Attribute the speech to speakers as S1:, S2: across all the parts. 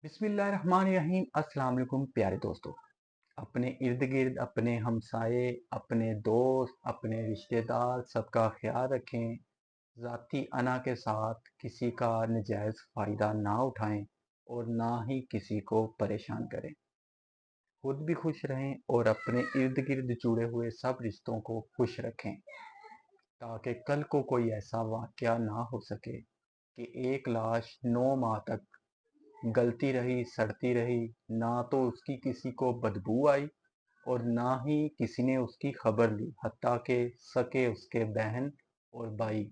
S1: बिस्मिल्लाहिर्रहमानिर्रहीम। अस्सलाम वालेकुम प्यारे दोस्तों। अपने इर्द गिर्द अपने हमसाए, अपने दोस्त, अपने रिश्तेदार सबका ख्याल रखें। ज़ाती अना के साथ किसी का नजायज़ फ़ायदा ना उठाएं और ना ही किसी को परेशान करें। खुद भी खुश रहें और अपने इर्द गिर्द जुड़े हुए सब रिश्तों को खुश रखें, ताकि कल को कोई ऐसा वाक़या ना हो सके कि एक लाश 9 माह तक गलती रही, सड़ती रही, ना तो उसकी किसी को बदबू आई और ना ही किसी ने उसकी खबर ली। हत्ता के सके उसके बहन और भाई,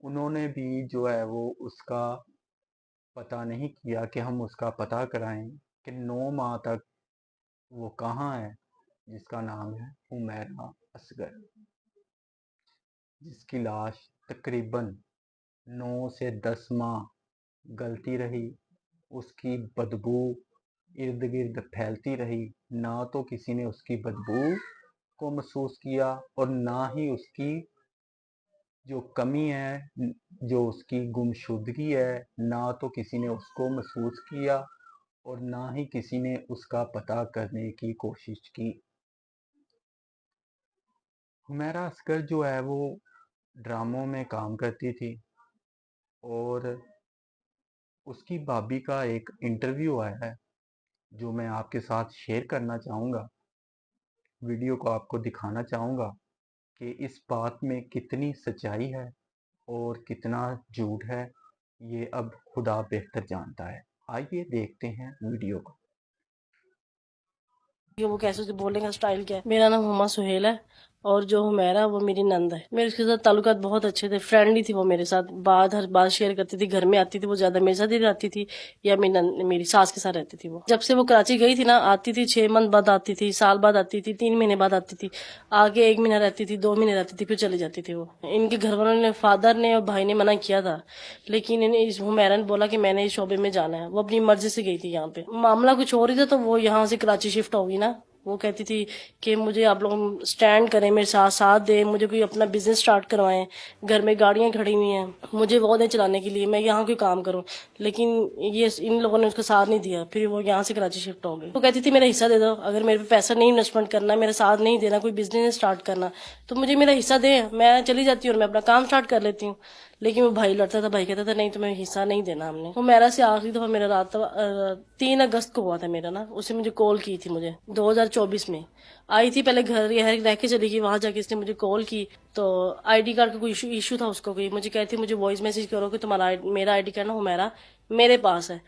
S1: उन्होंने भी जो है वो उसका पता नहीं किया कि हम उसका पता कराएं कि 9 माह तक वो कहाँ है, जिसका नाम है हुमैरा असगर, जिसकी लाश तकरीबन 9 से 10 माह गलती रही। उसकी बदबू इर्द गिर्द फैलती रही, ना तो किसी ने उसकी बदबू को महसूस किया और ना ही उसकी जो कमी है, जो उसकी गुमशुदगी है, ना तो किसी ने उसको महसूस किया और ना ही किसी ने उसका पता करने की कोशिश की। हुमैरा असगर जो है वो ड्रामों में काम करती थी और उसकी भाभी का एक इंटरव्यू आया है जो मैं आपके साथ शेयर करना चाहूँगा। वीडियो को आपको दिखाना चाहूँगा कि इस बात में कितनी सच्चाई है और कितना झूठ है, ये अब खुदा बेहतर जानता है। आइए देखते हैं वीडियो को।
S2: वो कैसे उसे बोलने का स्टाइल क्या है। मेरा नाम हुमा सुहेल है और जो हुमैरा वो मेरी नंद है। मेरे उसके साथ ताल्लुकात बहुत अच्छे थे, फ्रेंडली थी वो मेरे साथ, हर बात शेयर करती थी। घर में आती थी वो ज्यादा मेरे साथ ही रहती थी या मेरी सास के साथ रहती थी। वो जब से वो कराची गई थी ना, आती थी 6 मंथ बाद आती थी, साल बाद आती थी, 3 महीने बाद आती थी, आगे 1 महीना रहती थी, 2 महीने रहती थी, फिर चली जाती थी। वो इनके घर वालों ने, फादर ने और भाई ने मना किया था, लेकिन इस हुमैरा ने बोला कि मैंने इस शोबे में जाना है। वो अपनी मर्जी से गई थी। यहाँ पे मामला कुछ और ही था, तो वो यहाँ से कराची शिफ्ट होगी ना। वो कहती थी कि मुझे आप लोग स्टैंड करें, मेरे साथ साथ दें, मुझे कोई अपना बिजनेस स्टार्ट करवाएं, घर में गाड़ियां खड़ी हुई हैं, मुझे वो दें चलाने के लिए, मैं यहाँ कोई काम करूं। लेकिन ये इन लोगों ने उसका साथ नहीं दिया, फिर वो यहाँ से कराची शिफ्ट हो गई। वो कहती थी मेरा हिस्सा दे दो, अगर मेरे पे पैसा नहीं इन्वेस्टमेंट करना, मेरा साथ नहीं देना, कोई बिजनेस स्टार्ट करना, तो मुझे मेरा हिस्सा दे, मैं चली जाती हूँ और मैं अपना काम स्टार्ट कर लेती हूँ। लेकिन वो भाई लड़ता था, भाई कहता था नहीं तुम्हें हिस्सा नहीं देना हमने। वो मेरा से आखिरी दफा मेरा रात 3 अगस्त को हुआ था मेरा ना। उसे मुझे कॉल की थी, मुझे 2024 में आई थी, पहले घर यहाँ रह के चली गई, वहां जाके इसने मुझे कॉल की। तो आईडी कार्ड का कोई इशू था उसको, कोई मुझे कहती मुझे वॉइस मैसेज करो कि तुम्हारा मेरा आईडी कार्ड ना हुमैरा मेरे पास है।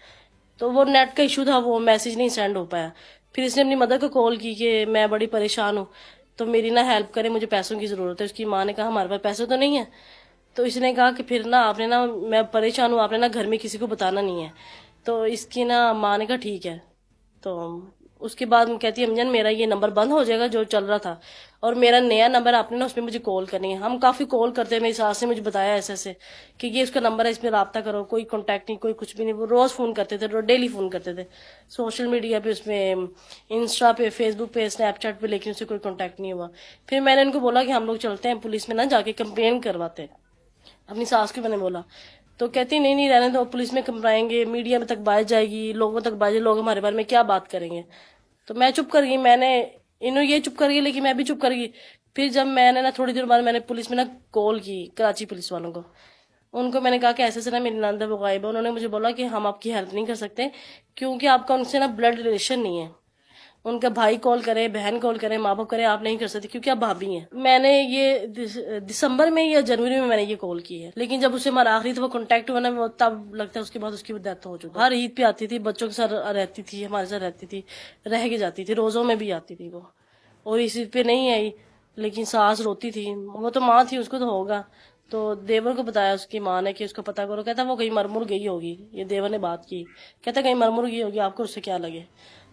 S2: तो वो नेट का इशू था, वो मैसेज नहीं सेंड हो पाया। फिर इसने अपनी मदर को कॉल की कि मैं बड़ी परेशान हूँ, तो मेरी ना हेल्प करे, मुझे पैसों की जरूरत है। उसकी माँ ने कहा हमारे पास पैसे तो नहीं है। तो इसने कहा कि फिर ना आपने ना, मैं परेशान हूँ, आपने ना घर में किसी को बताना नहीं है। तो इसकी ना माँ ने कहा ठीक है। तो उसके बाद कहती है अमजन मेरा ये नंबर बंद हो जाएगा जो चल रहा था, और मेरा नया नंबर आपने ना उसमें मुझे कॉल करनी है। हम काफी कॉल करते हैं, मेरी सास ने मुझे बताया ऐसे ऐसे कि ये उसका नंबर है, इसमें राब्ता करो। कोई कांटेक्ट नहीं, कोई कुछ भी नहीं। वो रोज फोन करते थे, डेली फोन करते थे, सोशल मीडिया पे, उसमें इंस्टा पे, फेसबुक पे, स्नैपचैट पे, लेकिन उससे कोई कांटेक्ट नहीं हुआ। फिर मैंने इनको बोला कि हम लोग चलते हैं पुलिस में ना, जाके कंप्लेन करवाते हैं। अपनी सास को मैंने बोला, तो कहती नहीं नहीं रहने दो, पुलिस में कंप्लाएंगे, मीडिया में तक बात जाएगी, लोगों तक बात, लोग हमारे बारे में क्या बात करेंगे। तो मैं चुप कर गई, मैंने इन्हों ये चुप कर गई, लेकिन मैं भी चुप कर गई। फिर जब मैंने ना थोड़ी देर बाद मैंने पुलिस में ना कॉल की, कराची पुलिस वालों को। उनको मैंने कहा कि ऐसे से ना मेरी नंद वो गायब है। उन्होंने मुझे बोला कि हम आपकी हेल्प नहीं कर सकते, क्योंकि आपका उनसे ना ब्लड रिलेशन नहीं है। उनका भाई कॉल करे, बहन कॉल करे, माँ बाप करे, आप नहीं कर सकते क्योंकि आप भाभी हैं। मैंने ये दिसंबर में या जनवरी में मैंने ये कॉल की है, लेकिन जब उससे हमारा आखिरी तो कांटेक्ट हुआ ना, वो तब लगता है उसके बाद उसकी डेथ हो चुकी। हर ईद पे आती थी, बच्चों के साथ रहती थी, हमारे साथ रहती थी, रह के जाती थी, रोजों में भी आती थी वो। और इस ईद पे नहीं आई, लेकिन सास रोती थी, वो तो माँ थी, उसको तो होगा। तो देवर को बताया उसकी माँ ने कि उसको पता करो। कहता वो कहीं मरमुर गई होगी। ये देवर ने बात की, कहता कहीं मरमुर गई होगी, आपको उससे क्या लगे,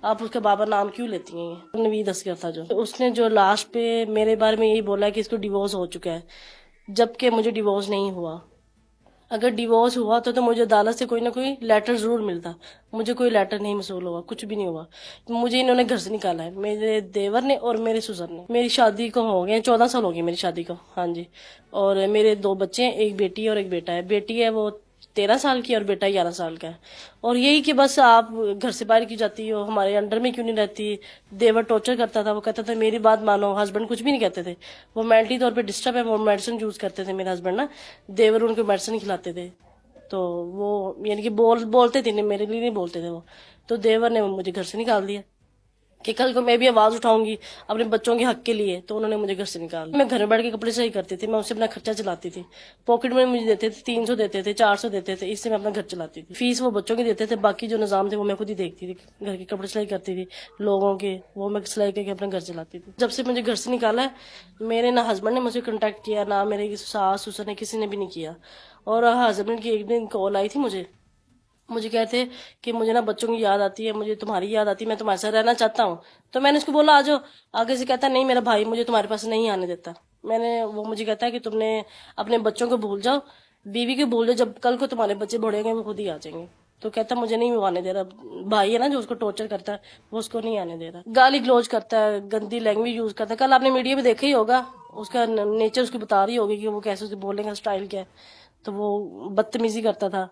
S2: आप उसका बाबर नाम क्यों लेती हैं। नवीद असगर था जो, उसने जो लास्ट पे मेरे बारे में यही बोला कि इसको डिवोर्स हो चुका है, जबकि मुझे डिवोर्स नहीं हुआ। अगर डिवोर्स हुआ तो मुझे अदालत से कोई ना कोई लेटर जरूर मिलता। मुझे कोई लेटर नहीं मसूल हुआ, कुछ भी नहीं हुआ। तो मुझे इन्होंने घर से निकाला है, मेरे देवर ने और मेरे सुसर ने। मेरी शादी को हो गए 14 साल हो गए मेरी शादी को, हाँ जी। और मेरे 2 बच्चे हैं, एक बेटी और एक बेटा है। बेटी है वो 13 साल की है और बेटा 11 साल का है। और यही कि बस आप घर से बाहर क्यों जाती हो, हमारे अंडर में क्यों नहीं रहती। देवर टॉर्चर करता था, वो कहता था मेरी बात मानो। हस्बैंड कुछ भी नहीं कहते थे, वो मेंटली तौर पे डिस्टर्ब है, वो मेडिसिन यूज करते थे मेरे हस्बैंड ना। देवर उनको मेडिसिन खिलाते थे, तो वो यानी कि बोलते थे, नहीं मेरे लिए नहीं बोलते थे वो। तो देवर ने मुझे घर से निकाल दिया कि कल को मैं भी आवाज उठाऊंगी अपने बच्चों के हक के लिए, तो उन्होंने मुझे घर से निकाल दिया। मैं घर में बैठ के कपड़े सही करती थी, मैं उससे अपना खर्चा चलाती थी। पॉकेट में मुझे देते थे 300 देते थे, 400 देते थे, इससे मैं अपना घर चलाती थी। फीस वो बच्चों की देते थे, बाकी जो निजाम थे वो मैं खुद ही देखती थी। घर के कपड़े सिलाई करती थी लोगों के, वो मैं सिलाई करके अपना घर चलाती थी। जब से मुझे घर से निकाला है, मेरे ना हस्बैंड ने मुझे कांटेक्ट किया, ना मेरे सास ससुर ने, किसी ने भी नहीं किया। और हस्बैंड की एक दिन कॉल आई थी मुझे कहते कि मुझे ना बच्चों की याद आती है, मुझे तुम्हारी याद आती है, मैं तुम्हारे साथ रहना चाहता हूँ। तो मैंने उसको बोला आ जाओ। आगे से कहता नहीं मेरा भाई मुझे तुम्हारे पास नहीं आने देता। वो मुझे कहता है कि तुमने अपने बच्चों को भूल जाओ, बीवी को भूल जाओ, जब कल को तुम्हारे बच्चे बड़े होंगे वो खुद ही आ जाएंगे। तो कहता मुझे नहीं वो आने दे रहा। भाई है ना जो उसको टॉर्चर करता है, वो उसको नहीं आने दे रहा। गाली गलौज करता है, गंदी लैंग्वेज यूज करता है। कल आपने मीडिया में देखा ही होगा, उसका नेचर उसकी बता रही होगी कि वो कैसे उसके बोलने का स्टाइल क्या है। तो वो बदतमीजी करता था,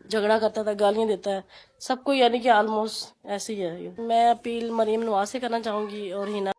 S2: झगड़ा करता था, गालियां देता है सबको, यानी कि ऑलमोस्ट ऐसे ही है। मैं अपील मरियम नवाज से करना चाहूंगी और हिना